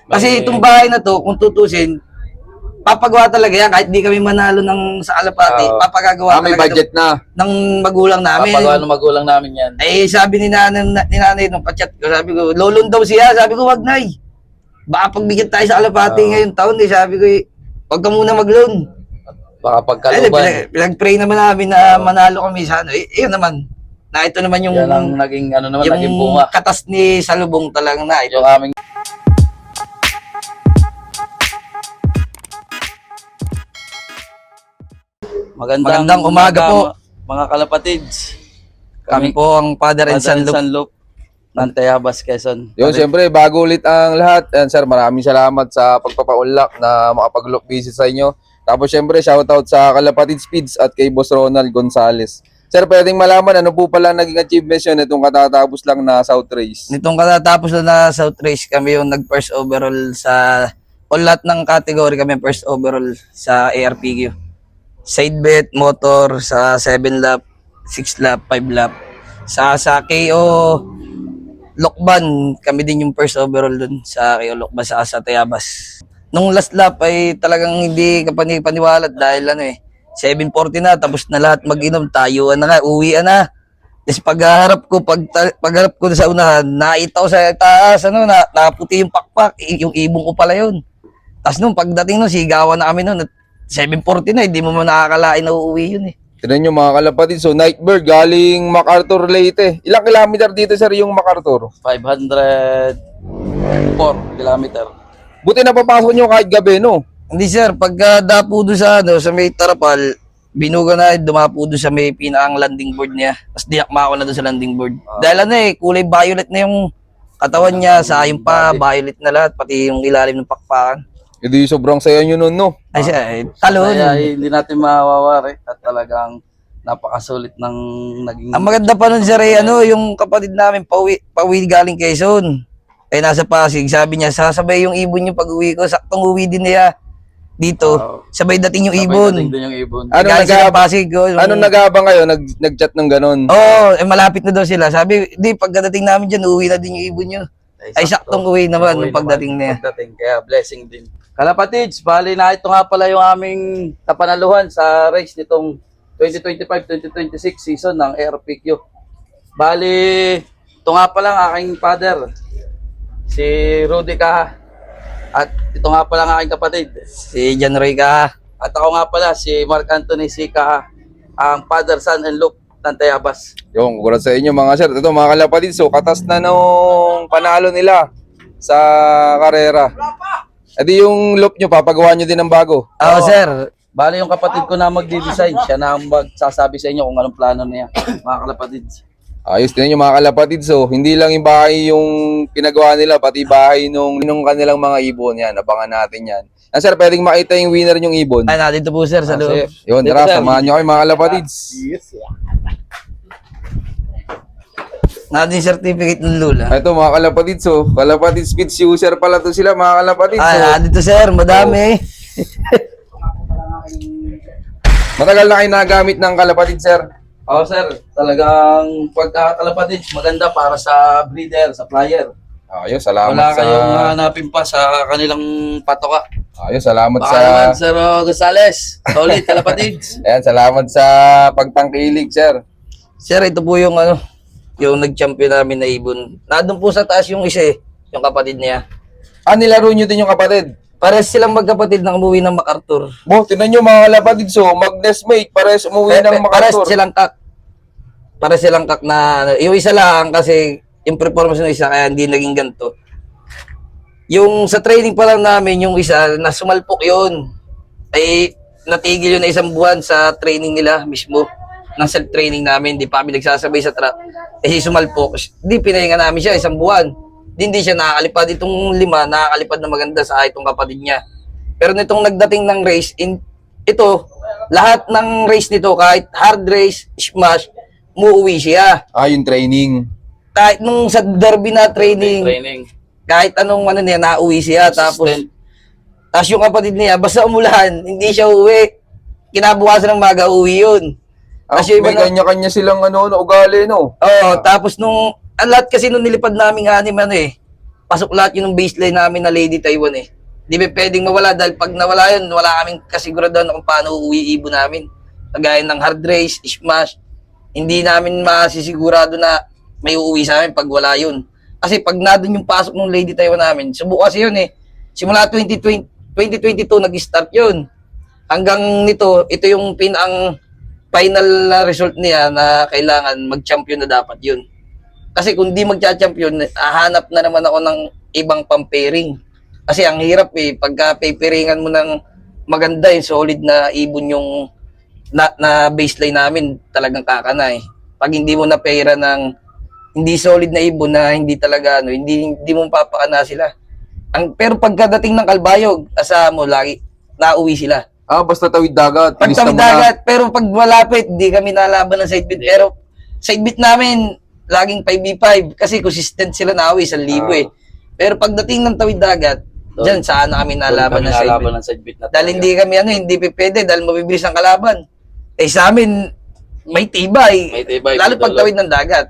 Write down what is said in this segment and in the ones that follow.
Kasi itong bahay na to, kung tutusin, papagawa talaga yan. Kahit di kami manalo ng sa Kalapati, papagagawa May talaga budget na. ng magulang namin. Papagawa ng magulang namin yan. Eh, sabi ni nanay nung pachat ko, sabi ko, lolon daw siya. Sabi ko, wag nay. Baka pagbigyan tayo sa Kalapati ngayong taon. Eh, sabi ko, wag ka muna mag-loan. Baka pagkaluban. Pinag-pray naman namin na manalo kami sa ano. Eh, yun naman. Na ito naman yung, Yan ang naging, ano naman, yung naging bunga. katas ni Salubong talagang na. Ito. Yung aming Magandang umaga po. Mga kalapatids. Kami po ang Father and Son Loop. Loop ng Tayabas, Quezon. Yun, siyempre, bago ulit ang lahat. And sir, maraming salamat sa pagpapaunlak na makapag-look visit sa inyo. Tapos siyempre, shoutout sa Kalapatid Speeds at kay Boss Ronald Gonzales. Sir, pwedeng malaman ano po pala naging achievements yun itong katatapos lang na South Race? Nitong katatapos na South Race, kami yung nag-first overall sa all lahat ng category kami first overall sa ARPQ. Side bet, motor sa 7 lap, 6 lap, 5 lap. Sa KO Lokban, kami din yung first overall dun sa KO Lokban sa Tayabas. Nung last lap ay talagang hindi kapani-paniwala dahil 7:40 na, tapos na lahat mag-inom, tayuan na nga, uwian na. Tapos pagharap ko sa unahan, nakita ko sa taas, naputi yung pakpak, yung ibong ko pala yun. Tapos nung pagdating nun, sigawan na kami nun, 7:40 na, hindi mo nakakalain na uuwi yun eh. Tignan nyo mga kalapatid. So, Nightbird galing MacArthur, Leyte. Ilang kilometer dito, sir, yung MacArthur? 504 kilometer. Buti na papasok nyo kahit gabi, no? Hindi sir, pagka dapo doon sa may Tarapal, binuga na, dumapo doon sa may pinakang landing board niya. Tapos diakma ako na doon sa landing board. Dahil kulay violet na yung katawan niya, sa yung pa, violet na lahat, pati yung ilalim ng pakpakan. Hindi sobrang saya nyo nun, no? Ay siya, talon. Kaya hindi natin mawawari at talagang napakasulit ng naging... Ang maganda pa nun sir, yung kapatid namin, pauwi galing Quezon. Ay nasa Pasig, sabi niya, sasabay yung ibon niyo pag uwi ko, saktong uwi din niya. Dito, sabay dating yung ibon. Sabay dating din yung ibon. Ano Galing sila Pasig. Anong nag-aabang kayo? Nag-chat ng ganun? Malapit na daw sila. Sabi, di, pagdating namin dyan, uwi na din yung ibon nyo. Ay, saktong uwi naman nung pagdating niya. Kaya blessing din. Kalapatids, bali na ito nga pala yung aming kapanaluhan sa race nitong 2025-2026 season ng ARPQ. Bali, ito nga pala ang aking father, si Rudy Kaha. At ito nga pala ang aking kapatid, Si John Roy Kaha. at ako nga pala si Mark Anthony C. Kaha, ang father, son, and loop ng Tayabas. Yung, congrats sa inyo mga sir. Ito mga kalapatid. So, katas na nung panalo nila sa karera. Ito yung loop nyo, papagawa nyo din ng bago. Oo, sir. Bali yung kapatid ko na magdi-design, siya na ang magsasabi sa inyo kung anong plano niya, mga kalapatids. Ayos din yung mga kalapatid. So, hindi lang yung bahay yung pinagawa nila, pati bahay nung kanilang mga ibon. Yan, abangan natin yan. Sir, pwedeng makita yung winner yung ibon. Ay, nandito po sir sa loob. Yun, Dito, tara, sir. samahan nyo kayo mga kalapatids. Nandito yung certificate ng Lula. Ito mga kalapatids. So, kalapatid speeds user pala to sila mga kalapatids. Ay, So, nandito sir, madami. matagal na kayo nagamit ng kalapatid, sir. Oo sir, talagang pagkakalapatids, maganda para sa breeder, sa flyer. Ayos, salamat Wala sa... kayong hanapin pa sa kanilang patoka. Ayos, salamat Baka sa... naman, Sir Gonzales. Solid, kalapatids. Ayan, salamat sa pagtangkilig, sir. Sir, ito po yung yung nag-champion namin na ibon. Nandun po sa taas yung isa yung kapatid niya. Nilaro nyo din yung kapatid. Pares silang magkapatid na umuwi ng MacArthur. Tinan nyo mga kalapatid. So, mag-nest mate, pares umuwi ng Pares MacArthur. silang kak. Pares silang kak na, yung isa lang kasi yung performance ng isa kaya hindi naging ganito. Yung sa training pa lang namin, yung isa na sumalpok yun. Ay natigil yun na isang buwan sa training nila mismo. Ng self-training namin, di pa kami nagsasabay sa track. Sumalpok. Di pinahinga namin siya isang buwan. Hindi siya nakakalipad. Itong 5, nakakalipad na maganda sa itong kapatid niya. Pero nitong nagdating ng race, ito, lahat ng race nito, kahit hard race, smash, muuwi siya. Yung training. Kahit nung sa derby na training, kahit anong niya, nauwi siya. Tapos yung kapatid niya, basta umulan, hindi siya uwi. Kinabukasan ng maga, uwi yun. May kanya-kanya silang ugali, no? Oo, tapos nung, lahat kasi nung nilipad namin anim, pasok lahat yun ng baseline namin na Lady Taiwan eh. Di ba pwedeng mawala dahil pag nawala yun, wala kaming kasigurado na kung paano uuwi ibon namin. Kagaya ng hard race, smash, hindi namin masisigurado na may uuwi sa amin pag wala yun. Kasi pag nadun yung pasok ng Lady Taiwan namin, subukan kasi yun eh. Simula 2022 nag-start yun. Hanggang nito, ito yung pinang final na result niya na kailangan mag-champion na dapat yun. Kasi kung di magcha-champion, hahanap na naman ako ng ibang pang-pairing. Kasi ang hirap eh, pagka pairingan mo ng maganda yung solid na ibon yung na baseline namin, talagang kakana eh. Pag hindi mo na paira ng hindi solid na ibon na hindi talaga hindi mo papakana sila. Pero pagkadating ng Kalbayog, asahan mo lagi nauwi sila. Basta tawid dagat. Pag tawid dagat, pero pag malapit, hindi kami nalaban ng side beat. Pero side beat namin, laging 5v5 kasi consistent sila nauwi 1,000 eh. Pero pagdating ng tawid dagat, diyan sana kami nalaban ng side beat. Dahil hindi kami hindi pwede dahil mabibilis ang kalaban. Eh sa amin, may tibay. Lalo pag tawid ng dagat.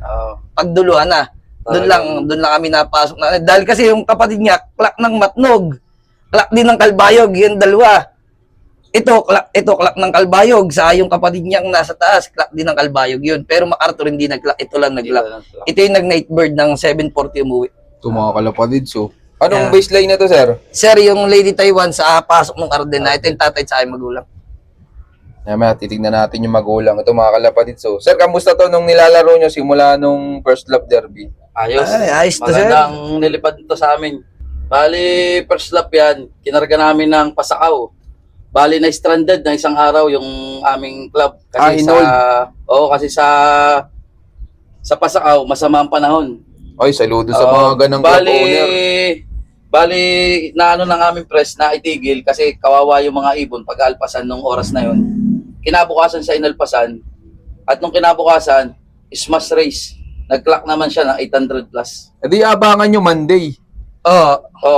Pagduluhan na. Doon lang kami napasok na. Dahil kasi yung kapatid niya, klak ng Matnog. Klak din ng Kalbayog, yung dalawa. Ito klak ng Kalbayog. Sa yung kapatid niyang nasa taas, klak din ng Kalbayog yun. Pero MacArthur hindi nag-klak. Ito lang nag-klak. Ito yung nag-night bird ng 740 umuwi. Ito mga kalapatid. So, anong baseline na to, sir? Sir, yung Lady Taiwan sa pasok ng Ardena, ito yung tatay sa aking magulang. Mamaya, titignan natin yung magulang. Ito mga kalapatid. So, sir, kamusta to nung nilalaro nyo simula nung first lap derby? Ayos. Ayos to, sir. Magandang nilipad nito sa amin. Bali, first lap yan, kinarga namin ng Pasakaw. Bali, na-stranded na isang araw yung aming club. Kasi kasi sa Pasakaw, masama ang panahon. Ay, saludo sa mga ganang club owner. Bali, naano ng aming press na itigil kasi kawawa yung mga ibon pag-alpasan nung oras na yon. Kinabukasan sa inalpasan at nung kinabukasan, smash race. Nag-clock naman siya ng 800 plus. E di abangan nyo Monday.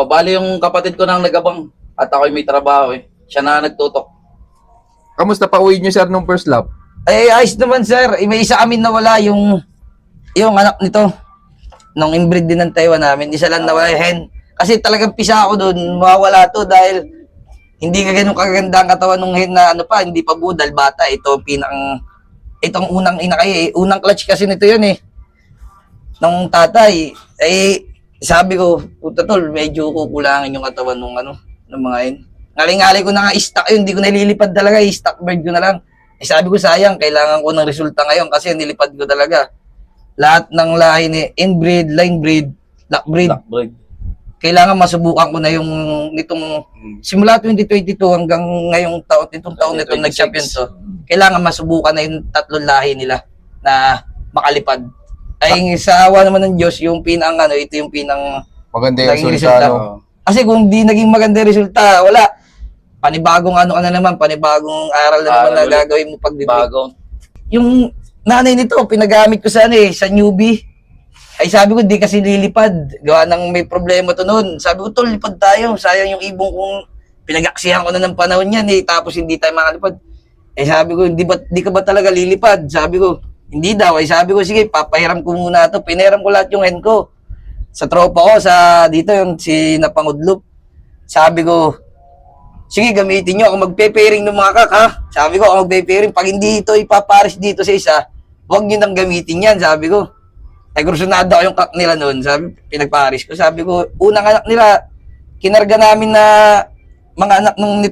Bali yung kapatid ko nang nagabang at ako'y may trabaho eh. Siya na nagtutok. Kamusta pa uwi nyo, sir, nung first lap? Ay, ayos naman, sir. May isa kami nawala yung anak nito. Nung inbreed din ng Taiwan namin. Isa lang nawala yung hen. Kasi talagang pisa ako doon, mawawala to dahil hindi ka ganun kaganda ang katawan ng hen na hindi pa budal, bata. Itong unang inakay, unang clutch kasi nito yun eh. Nung tatay, sabi ko, puta tol, medyo kukulangin yung katawan ng mga hen. Ngaling-ngali ko na nga i-stock yun, hindi ko nalilipad talaga, i-stock bird ko na lang. Sabi ko sayang, kailangan ko ng resulta ngayon kasi nilipad ko talaga. Lahat ng lahi ni inbreed, line breed, lock breed. Kailangan masubukan ko na yung nitong simula 2022 hanggang ngayong itong taon nito nag-champion to. Kailangan masubukan na yung tatlong lahi nila na makalipad. Ay sa awa naman ng Diyos, yung ito yung pinang maganda yung resulta. Kasi kung di naging maganda yung resulta, wala. Panibagong panibagong aral na naman na gagawin mo pag bagong. Yung nanay nito, pinagamit ko sa sa newbie. Ay sabi ko, di kasi lilipad. Gawa ng may problema to noon. Sabi ko, tol, lipad tayo. Sayang yung ibong kong pinag-aksihan ko na ng panahon yan tapos hindi tayo makalipad. Sabi ko, di ka ba talaga lilipad? Sabi ko, hindi daw. Sabi ko, sige, papahiram ko muna ito. Pinahiram ko lahat yung hen ko. Sa tropa ko, dito yung si Napangudlop. Sabi ko, sige, gamitin nyo. Ako magpe-pairing ng mga kak, ha? Sabi ko, ako magpe-pairing. Pag hindi ito ipapares dito sa isa, huwag nyo nang gamitin yan, sabi ko. Kursunado ko yung kak nila noon. Sabi, pinagpares ko. Sabi ko, unang anak nila, kinarga namin na mga anak nung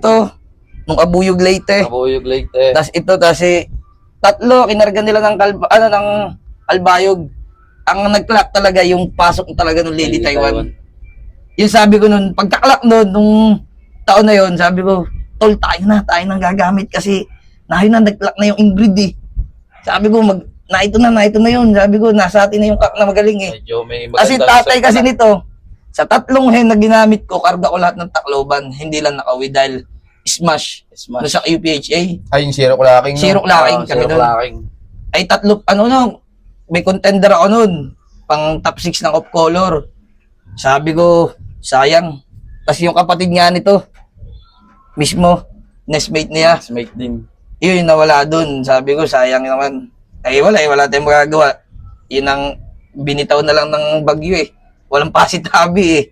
Abuyog Leyte. Tapos ito, tatlo, kinarga nila ng Kalbayog. Ang nag-clock talaga, yung pasok talaga ng Lady Taiwan. Yung sabi ko noon, pagka-clock noon, nung taon na yon, sabi ko, tol, tayo nang gagamit kasi nag-clock na yung inbreed eh. Sabi ko, na ito na yun. Sabi ko, nasa atin na yung kak na magaling eh. Kasi tatay kasi nito, sa tatlong hen na ginamit ko, karga ko lahat ng Tacloban. Hindi lang nakawi dahil smash. No, sa UPHA. Ay, yung zero clacking. Zero clacking kami doon. Ay tatlo, may contender ako noon. Pang top 6 ng off color. Sabi ko, sayang. Kasi yung kapatid nga nito, mismo, nestmate niya. Nestmate din. Yun, nawala doon. Sabi ko, sayang naman. Wala tayong magagawa. Yun ang binitaw na lang ng bagyo eh. walang pasitabi eh.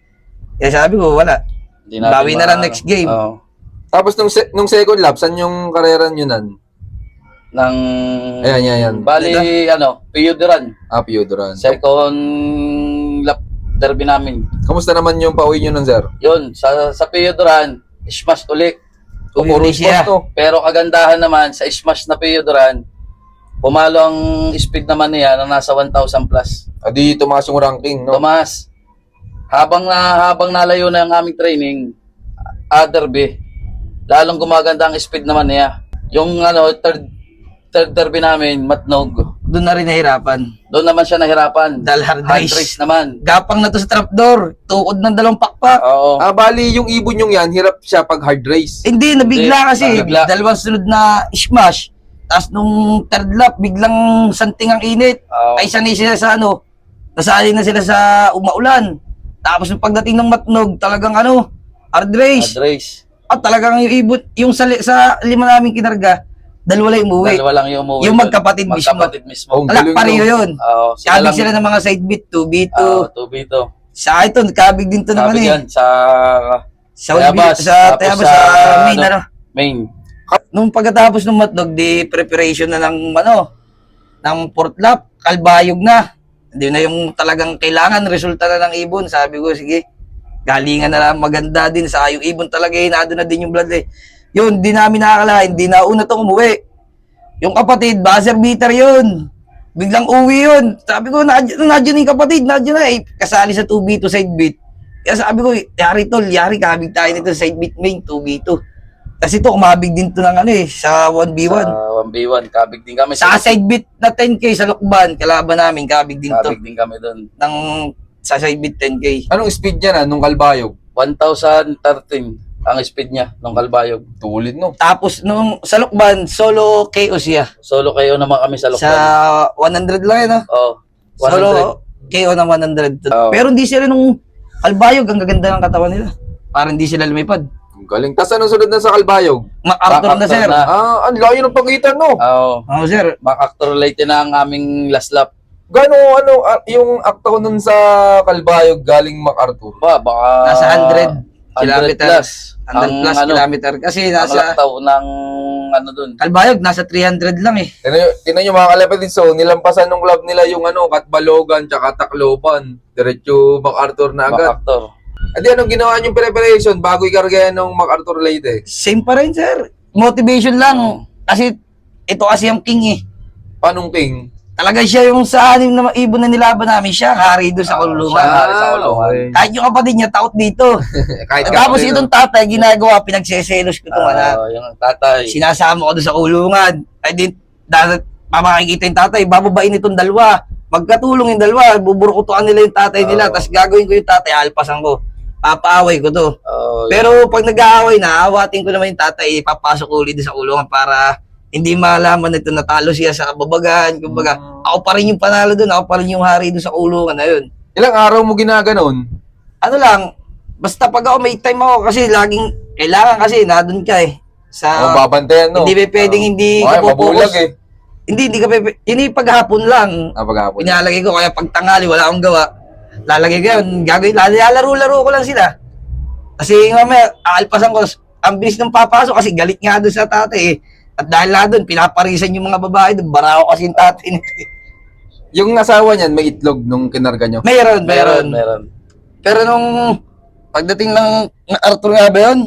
Kaya sabi ko, wala. Hindi natin Bawi na lang next game. Oo. Tapos nung second lap, saan yung karera nyo nan? Ng... Ayan. Bali, Pio Duran. Piodoran. Second lap derby namin. Kamusta naman yung pauwi nyo nun, sir? Yun, sa Pio Duran, smash uli. Puro Uli siya. response to. Pero kagandahan naman, sa smash na Pio Duran, pumalo ang speed naman niya na nasa 1,000 plus. Di tumaas yung ranking, no? Tomas, habang nalayo na ang aming training, derby, lalong gumaganda ang speed naman niya. Yung third derby namin, Matnog, Doon na rin nahirapan. doon naman siya nahirapan. Dahil hard Hard race. race naman. Gapang na to sa trapdoor. Tukod ng 2 pakpak. Oo. Bali, yung ibon yung yan, hirap siya pag hard race. Hindi, nabigla kasi. nabigla. Dalawang sunod na smash. Tapos nung third lap, biglang santing ang init. Oo. Ay sanay sila sa nasali na sila sa umaulan. Tapos yung pagdating ng Matnog, talagang hard race. Hard race. At talagang yung ibon, yung sa 5 namin kinarga, 2 lang umuwi. Dalawa lang yung umuwi. Yung doon. magkapatid mismo. Magkapatid mismo. Oh, Wala, galing, pareho no? yun. Oo. Kabig sila ng mga side beat, 2v2. 2v2. Sa ito, kabig din to naman Sabi eh. yan, sa Sa Tayabas, sa tapos Tayabas, sa, sa main, main. Nung pagkatapos ng Matnog, di preparation na ng fourth lap, kalbayog na. Hindi na yung talagang kailangan, resulta na ng ibon. Sabi ko, sige, galingan na lang, maganda din. Sa yung ibon talaga, hinado na din yung blood eh. Yun, di namin nakakalain, di na una itong umuwi. Yung kapatid, buzzer beater yun. Biglang uwi yun. Sabi ko, nadyan yung kapatid, nadyan na eh. Kasali sa 2v2 side beat. Kaya sabi ko, yari tol, yari, kabig tayo nito sa side beat main, 2v2. Kasi ito, kumabig din to ng sa 1v1. Sa 1v1, kabig din kami. Sa side beat na 10k sa Lukban, kalaban namin, kabig din to. Kabig din kami doon. Sa side beat 10k. Anong speed niya nung kalbayog? 1,013 ang speed niya nung Kalbayog. Tulid, no? Tapos nung sa Lukban, solo KO siya. Solo kayo naman kami sa Sa Lokban. 100 lang yun, Oh, 100. Solo KO ng 100. Oo. Pero hindi sila nung Kalbayog, ang gaganda ng katawan nila. Parang hindi sila lumipad. Ang galing. Tapos anong sunod na sa kalbayog? MacArthur na, MacArthur sir. na. Ang layo ng pagitan, no? Oo. Sir. MacArthur Leyte na ang aming last lap. Yung akto nun sa kalbayog galing MacArthur? Baka Nasa 100 100 kilometer. plus. 100 plus kilometer. Kasi Ang nasa laktaw ng dun. Kalbayog, nasa 300 lang eh. Tinan nyo mga kalapatid, so nilampasan ng club nila yung Katbalogan tsaka Tacloban. Diretso MacArthur na agad. MacArthur. Adi, anong ginawa niyong preparation bago ikargayan ng MacArthur Leyte? Same pa rin, sir. Motivation lang. Kasi ito kasi yung king eh. Panong king? Talaga siya yung sa 6 na ibon na nilaban namin, siya hari doon sa kulungan. siya hari sa kulungan. okay. Kahit yung kapatid niya, taot dito. Kahit Tapos kapatid, itong tatay, ginagawa, pinagseselos ko itong anak. Yung tatay. Sinasama ko doon sa kulungan. Ay di, pamakikita yung tatay, bababain itong dalawa. Magkatulong yung dalawa, buburukutuan nila yung tatay nila, tapos gagawin ko yung tatay, alpasan ko. Papaaway ko to. Pero pag nag-aaway na, awatin ko naman yung tatay, ipapasok ulit doon sa kulungan para hindi malaman na ito natalo siya sa kababagan. Kumbaga, ako pa rin yung panalo doon, ako pa rin yung hari doon sa kulungan na yun. Ilang araw mo ginaganon? Ano lang, basta pag ako may time ako kasi laging, kailangan kasi nadun ka eh. Sa, Babantayan, no? hindi ba pwedeng hindi ka mabulag pupokus. eh. Hindi ka pwede, hindi paghapon lang. Paghapon. Pinalagay ko, kaya pag tanghali, wala akong gawa. Lalagay ko yun, gagawin, lalaro-laro ko lang sila. Kasi mamaya, aalpasan ko, ang bilis ng papasok kasi galit nga doon sa tatay eh. At dahil na doon, pinaparisan yung mga babae doon, barako kasi yung tatay nito eh. Yung asawa niyan, may itlog nung kinarga nyo? Meron. Pero nung pagdating ng Arthur nga ba yun?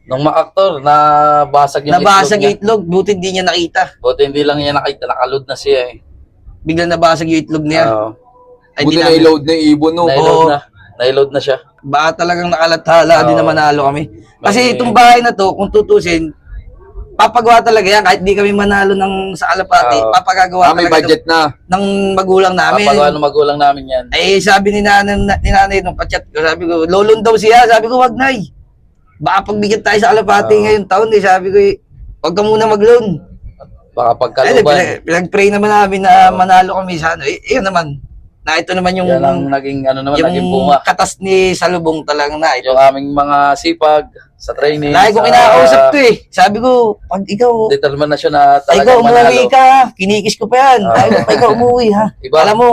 Nung MacArthur, nabasag yung Nabasag yung itlog itlog, buti hindi niya nakita. niya. Buti hindi lang niya nakita, nakalod na siya eh. Biglang nabasag yung itlog niya. Oo. Ay, Buti di na namin. i-load na yung ibon, no? Naiload na. Naiload na siya. Baka talagang nakalathala, di Oo. na manalo kami. Kasi May- itong bahay na to, kung tutusin, papagawa talaga yan. Kahit di kami manalo ng sa Alapati, Oo. papagagawa May talaga budget na. ng magulang namin. Kapagawa ng magulang namin yan. Eh, sabi ni nanay nung pachat ko, sabi ko, lolon daw siya. Sabi ko, wag nay. Baka pagbigyan tayo sa Alapati Oo. ngayong taon, eh. Sabi ko, wag ka muna mag-loan. Baka Ay, pagkaluban. pinag-pray naman namin na manalo kami sa ano. Eh, yun naman. Na ito naman yung, Yan ang naging, naging yung bunga. katas ni Salubong talagang na ito. Yung aming mga sipag sa training. Lagi ko sa kinakausap to eh. Sabi ko, pag ikaw, Determinasyon na ay, ikaw talagang manalo. umuwi ka, kinikis ko pa yan. Ay, pag ikaw umuwi ha. Iba. Alam mo,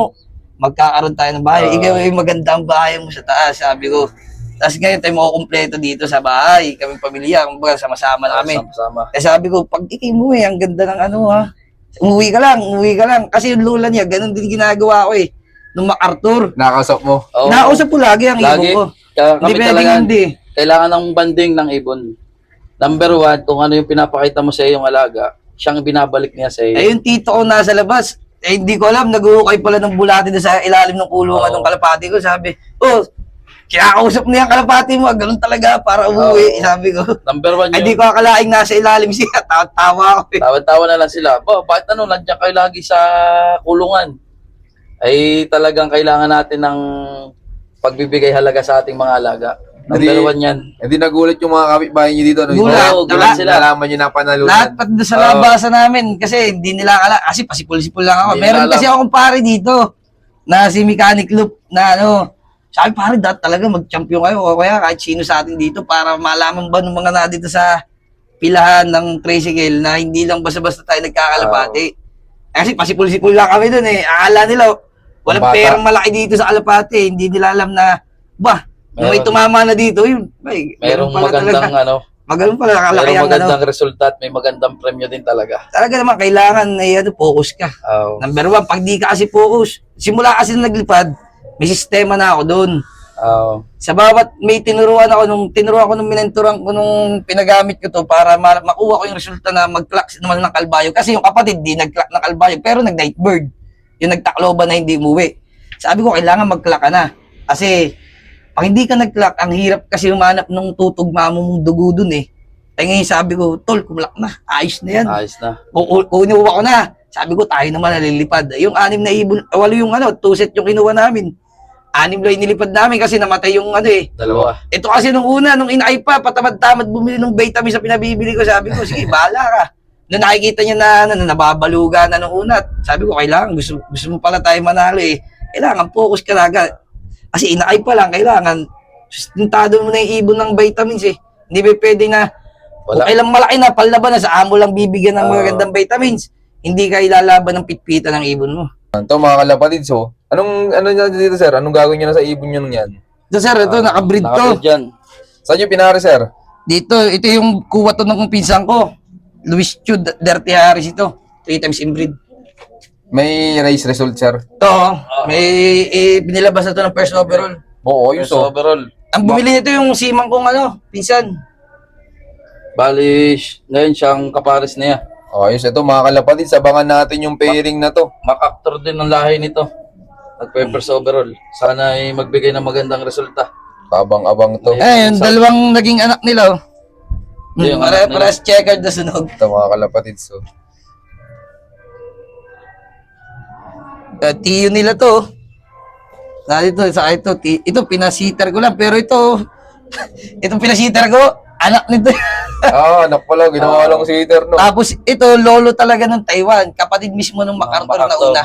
magkakaroon tayo ng bahay. Ikaw ay magandang bahay mo sa taas, sabi ko. Tapos ngayon tayo makukumpleto dito sa bahay. Kami pamilya, kumbaga sama-sama na kami. Sama-sama. Kaya sabi ko, pag umuwi, ang ganda ng ano ha. Umuwi ka lang. Kasi yung lula niya, ganun din ginagawa ko eh. Nung MacArthur. Nakakausap mo. Oo. Nausap ko lagi ang ibon Lagi. ko. Kaya Hindi kami pwedeng talaga, hindi. kailangan ng banding ng ibon. Number one, kung ano yung pinapakita mo sa iyong alaga, siyang binabalik niya sa iyo. Eh yung tito ko nasa labas, eh hindi ko alam, nag-uukay pala ng bulati doon sa ilalim ng kulungan ng kalapati ko. Sabi, oh, kinakausap niya ang kalapati mo, ganun talaga para umuwi. Sabi ko, Number one ay yun. di ko akalaing nasa ilalim siya. Tawa ako eh. Tawa-tawa na lang sila. Bakit nandiyan kayo lagi sa kulungan? Ay talagang kailangan natin ng pagbibigay halaga sa ating mga alaga. Number Hindi- one yan. Hindi nagulat yung mga kapitbahay niyo dito. No? Gulat. Oo, gulat sila. Nalaman niyo na panalunan. Lahat pati doon sa labasan namin kasi hindi nila akala, kasi pasipul-sipul lang ako. Hindi Meron nila kasi alam. akong pare dito na si Mechanic Loop na ano, sabi pare dapat talaga mag-champion kayo o kaya kahit sino sa atin dito para malaman ba ng mga na dito sa pilahan ng tricycle na hindi lang basta-basta tayo nagkakalapati. Kasi pasipul-sipul lang kami doon eh. Akala nila walang Bata. perang malaki dito sa kalapati. Hindi nila alam na nung may Meron. tumama na dito, yun. Merong magandang Magaling pala merong kalaki ang ano. magandang resulta at may magandang premyo din talaga. Talaga naman, kailangan na focus ka. Oo. Number one, pag di ka kasi focus, simula kasi nung naglipad, may sistema na ako doon. Oo. Sa bawat may tinuruan ko nung minentoran ko nung pinagamit ko to para makuha ko yung resulta na mag-clock naman ng kalbayo. Kasi yung kapatid di nag-clock ng kalbayo, pero nag-night bird. Yung nagtakloban na hindi umuwi. Sabi ko, kailangan mag-clock ka na. Kasi, pag hindi ka nag-clock, ang hirap kasi humanap ng tutugma mong dugo dun eh. Kaya ngayon sabi ko, tol, kumlak na. Ayos na yan. Ayos na. Kunuha ko na. Sabi ko, tayo naman nalilipad. Yung 6 na ibon, walo yung 2 set yung kinuha namin. 6 lang inilipad namin kasi namatay yung Dalawa. Ito kasi nung una, nung inay pa, patamad-tamad bumili ng vitamin sa pinabibili ko. Sabi ko, sige, bahala ka. Nung nakikita niya na nababaluga na nung una, sabi ko, kailangan, gusto mo pala tayo manalo eh. Kailangan, focus ka agad. Kasi inay pa lang, kailangan, sustentado mo na yung ibon ng vitamins eh. Hindi ba pwede na, kung Wala. kailang malaki na, palaban na, sa amo lang bibigyan ng magagandang vitamins. Hindi ka ilalaban ng pitpita ng ibon mo. Ito mga kalapatid, so, ano niya dito, sir? Anong gagawin niyo na sa ibon niyo yan? Ito sir, ito, nakabreed to. Nakabreed yan. Saan niyo pinari, sir? Dito, ito yung kuha to ng pinsan ko. Luis Chu, Dirty Harris ito. 3 times inbreed. May race result, sir. Ito, may binilabas na to ng first overall. Oo, yun, First so. overall. Ang bumili nito yung simang kong pinsan. Bali, ngayon siyang kapares na yan. Ayos, ito mga kalapatid, sabangan natin yung pairing na to. Mac-actor din ang lahi nito. Nagpe-first overall. Sana ay magbigay ng magandang resulta. Abang-abang to. Eh, yung dalawang naging anak nila. Yung anak nila. Pares checkered na sunog. Ito mga kalapatid, so. Tiyo nila to. Dito, sa ito, ito pinasiter ko lang. Pero ito, itong pinasiter ko, anak nito. Anak pala, ginawa lang si Heater, no? Tapos ito, lolo talaga ng Taiwan. Kapatid mismo ng MacArthur na MacArthur. una.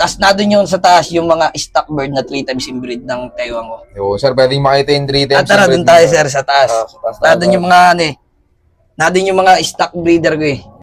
Tapos na doon yung sa taas, yung mga stock bird na 3 times inbreed ng Taiwan ko. Yo, sir, pwedeng makita yung 3 times. At tara, doon tayo sir sa taas. Sa taas Na doon yung mga na doon yung mga stock breeder ko eh.